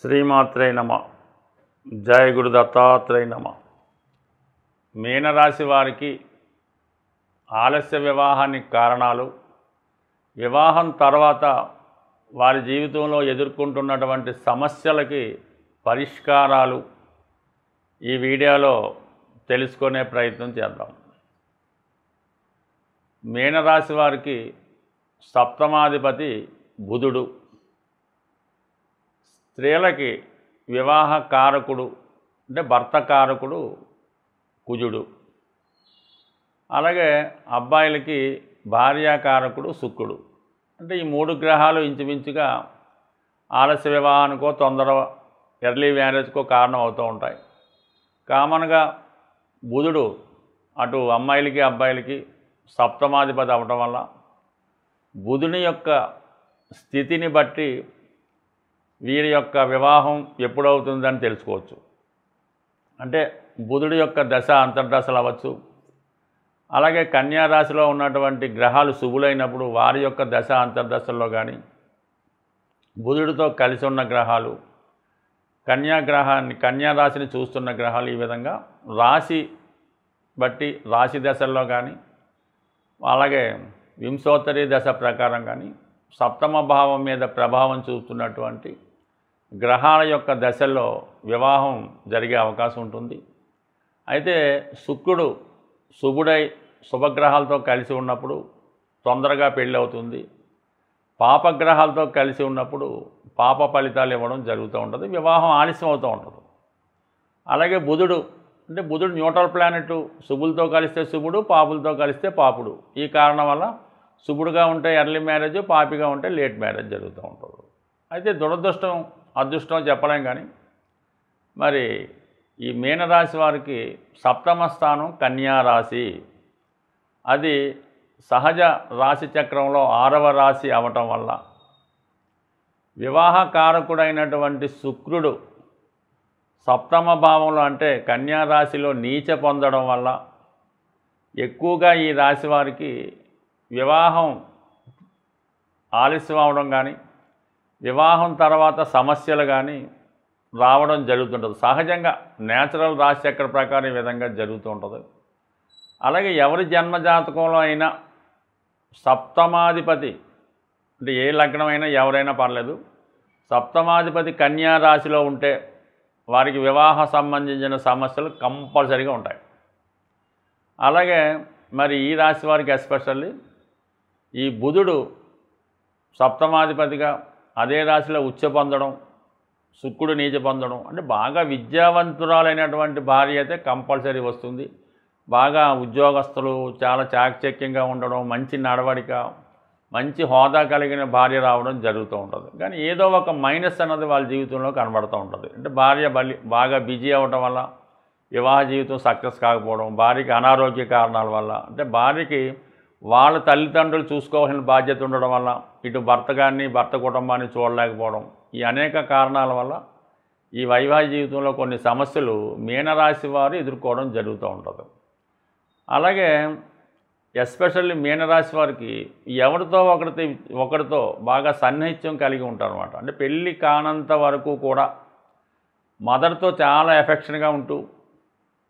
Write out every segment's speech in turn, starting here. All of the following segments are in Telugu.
శ్రీమాత్రే నమ. జయ గురు దత్తాత్రేయ నమ. మీనరాశి వారికి ఆలస్య వివాహానికి కారణాలు, వివాహం తర్వాత వారి జీవితంలో ఎదుర్కొంటున్నటువంటి సమస్యలకి పరిష్కారాలు ఈ వీడియోలో తెలుసుకునే ప్రయత్నం చేద్దాం. మీనరాశి వారికి సప్తమాధిపతి బుధుడు, స్త్రీలకి వివాహ కారకుడు అంటే భర్త కారకుడు కుజుడు, అలాగే అబ్బాయిలకి భార్యాకారకుడు శుక్రుడు. అంటే ఈ మూడు గ్రహాలు ఇంచుమించుగా ఆలస్య వివాహానికో ఎర్లీ మ్యారేజ్కో కారణం అవుతూ ఉంటాయి. కామన్గా బుధుడు అటు అమ్మాయిలకి అబ్బాయిలకి సప్తమాధిపతి అవ్వటం వల్ల బుధుని యొక్క స్థితిని బట్టి వీరి యొక్క వివాహం ఎప్పుడవుతుందని తెలుసుకోవచ్చు. అంటే బుధుడి యొక్క దశ అంతర్దశలు అవ్వచ్చు, అలాగే కన్యా రాశిలో ఉన్నటువంటి గ్రహాలు శుభులైనప్పుడు వారి యొక్క దశ అంతర్దశల్లో కానీ, బుధుడితో కలిసి ఉన్న గ్రహాలు, కన్యా రాశిని చూస్తున్న గ్రహాలు, ఈ విధంగా రాశి బట్టి రాశి దశల్లో కానీ, అలాగే వింశోత్తరి దశ ప్రకారం కానీ సప్తమ భావం మీద ప్రభావం చూపుతున్నటువంటి గ్రహాల యొక్క దశల్లో వివాహం జరిగే అవకాశం ఉంటుంది. అయితే శుక్రుడు శుభుడై శుభగ్రహాలతో కలిసి ఉన్నప్పుడు తొందరగా పెళ్ళి అవుతుంది. పాపగ్రహాలతో కలిసి ఉన్నప్పుడు పాప ఫలితాలు ఇవ్వడం జరుగుతూ ఉంటుంది, వివాహం ఆలస్యం అవుతూ ఉంటుంది. అలాగే బుధుడు అంటే బుధుడు న్యూట్రల్ ప్లానెట్, శుభులతో కలిస్తే శుభుడు, పాపులతో కలిస్తే పాపుడు. ఈ కారణం వల్ల శుభుడుగా ఉంటే ఎర్లీ మ్యారేజ్, పాపిగా ఉంటే లేట్ మ్యారేజ్ జరుగుతూ ఉంటుంది. అయితే దురదృష్టం అదృష్టం చెప్పలేం, కానీ మరి ఈ మీనరాశి వారికి సప్తమ స్థానం కన్యా రాశి, అది సహజ రాశి చక్రంలో 6వ రాశి అవటం వల్ల వివాహకారకుడైనటువంటి శుక్రుడు సప్తమ భావంలో అంటే కన్యా రాశిలో నీచ పొందడం వల్ల ఎక్కువగా ఈ రాశి వారికి వివాహం ఆలస్యం అవడం కానీ, వివాహం తర్వాత సమస్యలు కానీ రావడం జరుగుతుంటుంది. సహజంగా నేచురల్ రాశిచక్ర ప్రకారం ఈ విధంగా జరుగుతూ ఉంటుంది. అలాగే ఎవరి జన్మజాతకంలో అయినా సప్తమాధిపతి అంటే ఏ లగ్నమైనా ఎవరైనా పర్లేదు, సప్తమాధిపతి కన్యా రాశిలో ఉంటే వారికి వివాహ సంబంధించిన సమస్యలు కంపల్సరీగా ఉంటాయి. అలాగే మరి ఈ రాశి వారికి ఎస్పెషల్లీ ఈ బుధుడు సప్తమాధిపతిగా అదే రాశిలో ఉచ్చ పొందడం, శుక్రుడు నీచ పొందడం, అంటే బాగా విద్యావంతురాలైనటువంటి భార్య అయితే కంపల్సరీ వస్తుంది. బాగా ఉద్యోగస్తులు చాలా చాకచక్యంగా ఉండడం, మంచి నడవడిక, మంచి హోదా కలిగిన భార్య రావడం జరుగుతూ ఉంటుంది. కానీ ఏదో ఒక మైనస్ అన్నది వాళ్ళ జీవితంలో కనబడుతూ ఉంటుంది. అంటే భార్య బాగా బిజీ అవ్వడం వల్ల వివాహ జీవితం సక్సెస్ కాకపోవడం, భార్యకి అనారోగ్య కారణాల వల్ల, అంటే భార్యకి వాళ్ళ తల్లిదండ్రులు చూసుకోవాల్సిన బాధ్యత ఉండడం వల్ల ఇటు భర్త కుటుంబాన్ని చూడలేకపోవడం, ఈ అనేక కారణాల వల్ల ఈ వైవాహిక జీవితంలో కొన్ని సమస్యలు మీనరాశి వారు ఎదుర్కోవడం జరుగుతూ ఉంటుంది. అలాగే ఎస్పెషల్లీ మీనరాశి వారికి ఒకరితో బాగా సన్నిహిత్యం కలిగి ఉంటారు అన్నమాట. అంటే పెళ్ళి కానంత వరకు కూడా మదర్తో చాలా ఎఫెక్షన్గా ఉంటూ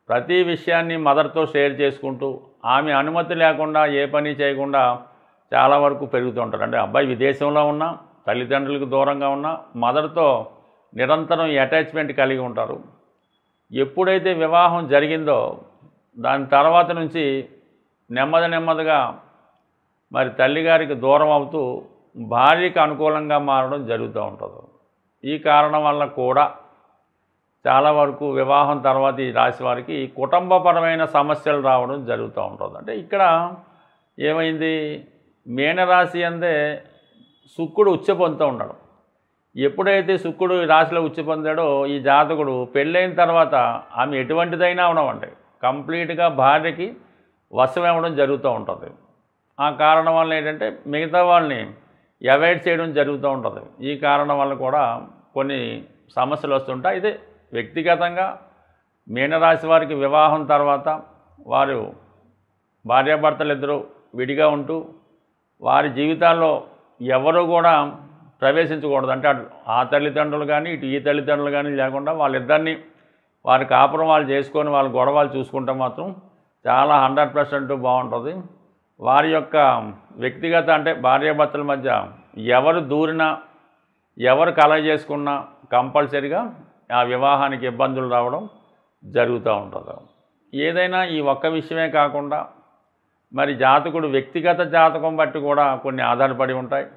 ప్రతి విషయాన్ని మదర్తో షేర్ చేసుకుంటూ ఆమె అనుమతి లేకుండా ఏ పని చేయకుండా చాలా వరకు పెరుగుతూ ఉంటారు. అంటే అబ్బాయి విదేశంలో ఉన్నా, తల్లిదండ్రులకు దూరంగా ఉన్నా మదర్తో నిరంతరం అటాచ్మెంట్ కలిగి ఉంటారు. ఎప్పుడైతే వివాహం జరిగిందో దాని తర్వాత నుంచి నెమ్మదిగా మరి తల్లిగారికి దూరం అవుతూ భార్యకి అనుకూలంగా మారడం జరుగుతూ ఉంటుంది. ఈ కారణం వల్ల కూడా చాలా వరకు వివాహం తర్వాత ఈ రాశి వారికి కుటుంబపరమైన సమస్యలు రావడం జరుగుతూ ఉంటుంది. అంటే ఇక్కడ ఏమైంది, మీనరాశి అందే శుక్రుడు ఉచ్చ పొందుతూ ఉండడం. ఎప్పుడైతే శుక్రుడు ఈ రాశిలో ఉచ్చ పొందాడో ఈ జాతకుడు పెళ్ళైన తర్వాత ఆమె ఎటువంటిదైనా అవడం కంప్లీట్గా భార్యకి వశం ఇవ్వడం జరుగుతూ ఉంటుంది. ఆ కారణం వల్ల ఏంటంటే మిగతా వాళ్ళని అవాయిడ్ చేయడం జరుగుతూ ఉంటుంది. ఈ కారణం వల్ల కూడా కొన్ని సమస్యలు వస్తుంటాయి. ఇదే వ్యక్తిగతంగా మీనరాశి వారికి వివాహం తర్వాత వారు భార్యాభర్తలు ఇద్దరు విడిగా ఉంటూ వారి జీవితాల్లో ఎవరు కూడా ప్రవేశించకూడదు. అంటే అటు ఆ తల్లిదండ్రులు కానీ ఇటు ఈ తల్లిదండ్రులు కానీ లేకుండా వాళ్ళిద్దరినీ వారి కాపురం వాళ్ళు చేసుకొని వాళ్ళ గొడవలు చూసుకుంటే మాత్రం చాలా 100% బాగుంటుంది. వారి యొక్క వ్యక్తిగత అంటే భార్యాభర్తల మధ్య ఎవరు దూరినా ఎవరు కలగ చేసుకున్నా కంపల్సరిగా ఆ వివాహానికి ఇబ్బందులు రావడం జరుగుతూ ఉంటుంది. ఏదైనా ఈ ఒక్క విషయమే కాకుండా మరి జాతకుడు వ్యక్తిగత జాతకం బట్టి కూడా కొన్ని ఆధారపడి ఉంటాయి.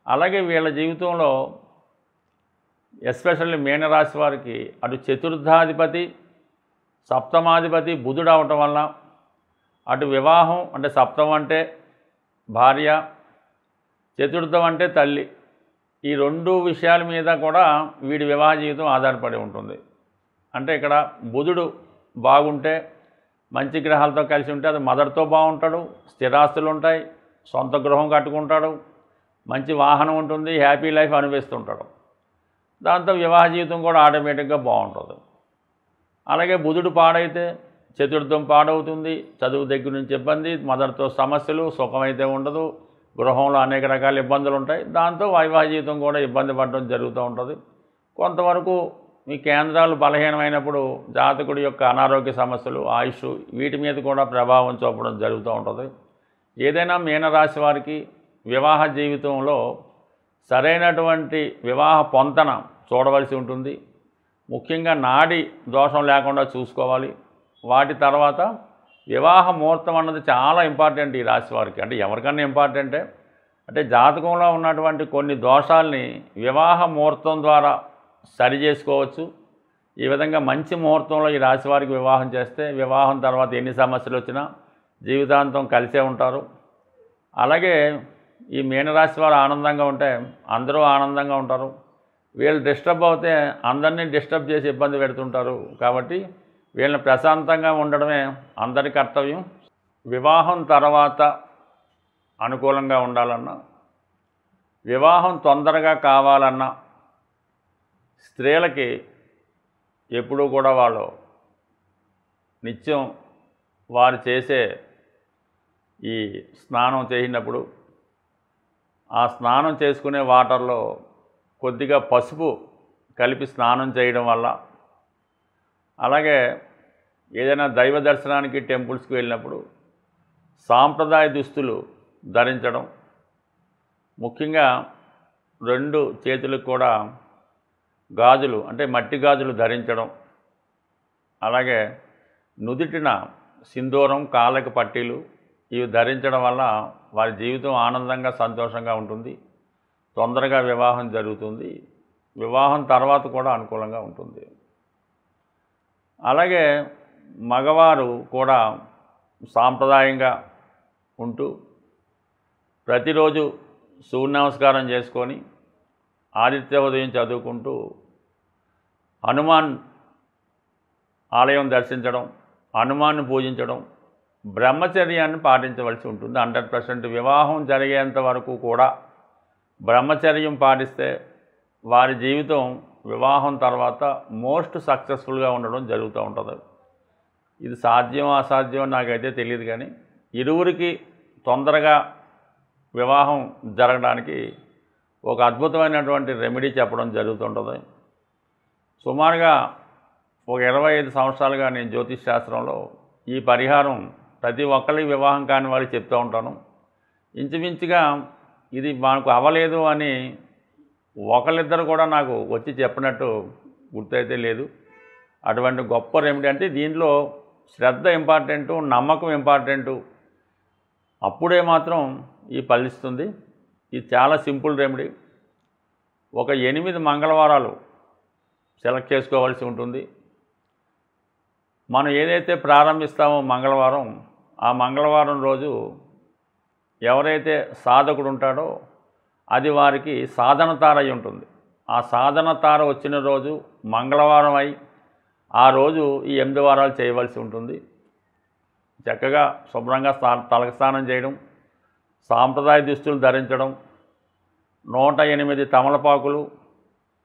అలాగే వీళ్ళ జీవితంలో ఎస్పెషల్లీ మీనరాశి వారికి అటు చతుర్థాధిపతి సప్తమాధిపతి బుధుడు అవటం వల్ల అటు వివాహం అంటే సప్తమం అంటే భార్య, చతుర్థం అంటే తల్లి, ఈ రెండు విషయాల మీద కూడా వీడి వివాహ జీవితం ఆధారపడి ఉంటుంది. అంటే ఇక్కడ బుధుడు బాగుంటే మంచి గ్రహాలతో కలిసి ఉంటే అది మదర్తో బాగుంటాడు, స్థిరాస్తులు ఉంటాయి, సొంత గృహం కట్టుకుంటాడు, మంచి వాహనం ఉంటుంది, హ్యాపీ లైఫ్ అనుభవిస్తుంటాడు. దాంతో వివాహ జీవితం కూడా ఆటోమేటిక్గా బాగుంటుంది. అలాగే బుధుడు పాడైతే చతుర్థం పాడవుతుంది, చదువు దగ్గర నుంచి ఇబ్బంది, మదర్తో సమస్యలు, సుఖమైతే ఉండదు, గృహంలో అనేక రకాల ఇబ్బందులు ఉంటాయి. దాంతో వివాహ జీవితం కూడా ఇబ్బంది పడడం జరుగుతూ ఉంటుంది. కొంతవరకు మీ కేంద్రాలు బలహీనమైనప్పుడు జాతకుడి యొక్క అనారోగ్య సమస్యలు, ఆయుష్ వీటి మీద కూడా ప్రభావం చూపడం జరుగుతూ ఉంటుంది. ఏదైనా మీనరాశి వారికి వివాహ జీవితంలో సరైనటువంటి వివాహ పొంతన చూడవలసి ఉంటుంది. ముఖ్యంగా నాడి దోషం లేకుండా చూసుకోవాలి. వాటి తర్వాత వివాహ ముహూర్తం అన్నది చాలా ఇంపార్టెంట్ ఈ రాశి వారికి. అంటే ఎవరికన్నా ఇంపార్టెంటే. అంటే జాతకంలో ఉన్నటువంటి కొన్ని దోషాలని వివాహ ముహూర్తం ద్వారా సరి చేసుకోవచ్చు. ఈ విధంగా మంచి ముహూర్తంలో ఈ రాశి వారికి వివాహం చేస్తే వివాహం తర్వాత ఎన్ని సమస్యలు వచ్చినా జీవితాంతం కలిసే ఉంటారు. అలాగే ఈ మీనరాశి వారు ఆనందంగా ఉంటే అందరూ ఆనందంగా ఉంటారు. వీళ్ళు డిస్టర్బ్ అవుతే అందరినీ డిస్టర్బ్ చేసి ఇబ్బంది పెడుతుంటారు. కాబట్టి వీళ్ళని ప్రశాంతంగా ఉండడమే అందరి కర్తవ్యం. వివాహం తర్వాత అనుకూలంగా ఉండాలన్నా, వివాహం తొందరగా కావాలన్నా స్త్రీలకి ఎప్పుడూ కూడా వాళ్ళు నిత్యం వారు చేసే ఈ స్నానం చేసినప్పుడు ఆ స్నానం చేసుకునే వాటర్లో కొద్దిగా పసుపు కలిపి స్నానం చేయడం వల్ల, అలాగే ఏదైనా దైవ దర్శనానికి టెంపుల్స్కి వెళ్ళినప్పుడు సాంప్రదాయ దుస్తులు ధరించడం, ముఖ్యంగా 2 చేతులకు కూడా గాజులు అంటే మట్టి గాజులు ధరించడం, అలాగే నుదిటిన సింధూరం, కాళ్ళకి పట్టీలు ఇవి ధరించడం వల్ల వారి జీవితం ఆనందంగా సంతోషంగా ఉంటుంది. తొందరగా వివాహం జరుగుతుంది. వివాహం తర్వాత కూడా అనుకూలంగా ఉంటుంది. అలాగే మగవారు కూడా సాంప్రదాయంగా ఉంటూ ప్రతిరోజు సూర్య నమస్కారం చేసుకొని ఆదిత్య ఉదయం చదువుకుంటూ హనుమాన్ ఆలయం దర్శించడం, హనుమాన్ను పూజించడం, బ్రహ్మచర్యాన్ని పాటించవలసి ఉంటుంది. 100% వివాహం జరిగేంత వరకు కూడా బ్రహ్మచర్యం పాటిస్తే వారి జీవితం వివాహం తర్వాత మోస్ట్ సక్సెస్ఫుల్గా ఉండడం జరుగుతూ ఉంటుంది. ఇది సాధ్యం అసాధ్యం నాకైతే తెలియదు, కానీ ఇరువురికి తొందరగా వివాహం జరగడానికి ఒక అద్భుతమైనటువంటి రెమెడీ చెప్పడం జరుగుతుంటుంది. సుమారుగా ఒక 25 సంవత్సరాలుగా నేను జ్యోతిష్ శాస్త్రంలో ఈ పరిహారం ప్రతి ఒక్కరికి వివాహం కాని వారికి చెప్తూ ఉంటాను. ఇంచుమించుగా ఇది మనకు అవ్వలేదు అని ఒకళ్ళిద్దరు కూడా నాకు వచ్చి చెప్పినట్టు గుర్తయితే లేదు. అటువంటి గొప్ప రెమెడీ. అంటే దీంట్లో శ్రద్ధ ఇంపార్టెంటు, నమ్మకం ఇంపార్టెంటు. అప్పుడే మాత్రం ఈ ఫలిస్తుంది. ఇది చాలా సింపుల్ రెమెడీ. ఒక 8 మంగళవారాలు సెలెక్ట్ చేసుకోవాల్సి ఉంటుంది. మనం ఏదైతే ప్రారంభిస్తామో మంగళవారం, ఆ మంగళవారం రోజు ఎవరైతే సాధకుడు ఉంటాడో అది వారికి సాధన తార అయి ఉంటుంది. ఆ సాధన తార వచ్చిన రోజు మంగళవారం అయి ఆ రోజు ఈ 8 వారాలు చేయవలసి ఉంటుంది. చక్కగా శుభ్రంగా తలకు స్నానం చేయడం, సాంప్రదాయ దుస్తులు ధరించడం, 108 తమలపాకులు,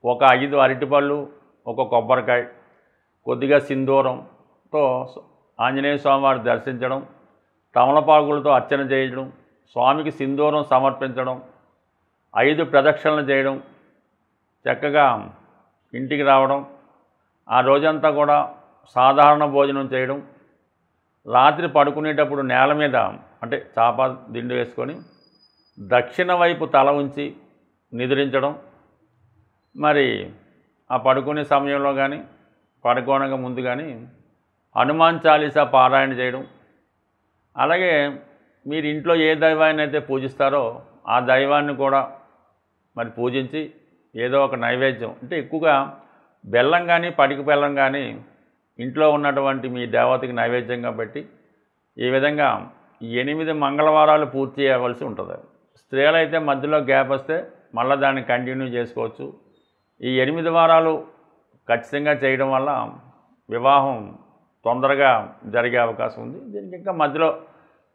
ఒక 5 అరటిపళ్ళు, ఒక కొబ్బరికాయ, కొద్దిగా సింధూరంతో ఆంజనేయ స్వామివారి దర్శించడం, తమలపాకులతో అర్చన చేయడం, స్వామికి సింధూరం సమర్పించడం, 5 ప్రదక్షిణలు చేయడం, చక్కగా ఇంటికి రావడం, ఆ రోజంతా కూడా సాధారణ భోజనం చేయడం, రాత్రి పడుకునేటప్పుడు నేల మీద అంటే చాప దిండు వేసుకొని దక్షిణ వైపు తల ఉంచి నిద్రించడం, మరి ఆ పడుకునే సమయంలో కానీ పడుకోనగా ముందు కానీ హనుమాన్ చాలీసా పారాయణ చేయడం, అలాగే మీరు ఇంట్లో ఏ దైవాన్ని అయితే పూజిస్తారో ఆ దైవాన్ని కూడా మరి పూజించి ఏదో ఒక నైవేద్యం అంటే ఎక్కువగా బెల్లం కానీ పటిక బెల్లం కానీ ఇంట్లో ఉన్నటువంటి మీ దేవతకి నైవేద్యంగా పెట్టి ఈ విధంగా 8 మంగళవారాలు పూర్తి చేయవలసి ఉంటుంది. స్త్రీలైతే మధ్యలో గ్యాప్ వస్తే మళ్ళీ దాన్ని కంటిన్యూ చేసుకోవచ్చు. ఈ 8 వారాలు ఖచ్చితంగా చేయడం వల్ల వివాహం తొందరగా జరిగే అవకాశం ఉంది. దీనికి ఇంకా మధ్యలో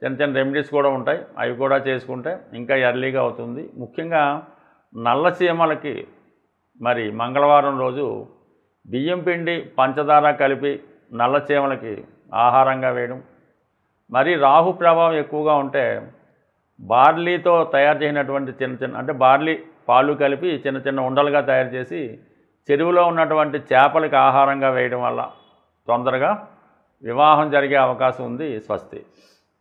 చిన్న చిన్న రెమెడీస్ కూడా ఉంటాయి, అవి కూడా చేసుకుంటే ఇంకా ఎర్లీగా అవుతుంది. ముఖ్యంగా నల్ల చీమలకి మరి మంగళవారం రోజు బియ్యం పిండి పంచదార కలిపి నల్ల చీమలకి ఆహారంగా వేయడం, మరి రాహు ప్రభావం ఎక్కువగా ఉంటే బార్లీతో తయారు చేసినటువంటి చిన్న చిన్న అంటే బార్లీ పాలు కలిపి చిన్న చిన్న ఉండలుగా తయారు చేసి చెరువులో ఉన్నటువంటి చేపలకి ఆహారంగా వేయడం వల్ల తొందరగా వివాహం జరిగే అవకాశం ఉంది. స్వస్తి.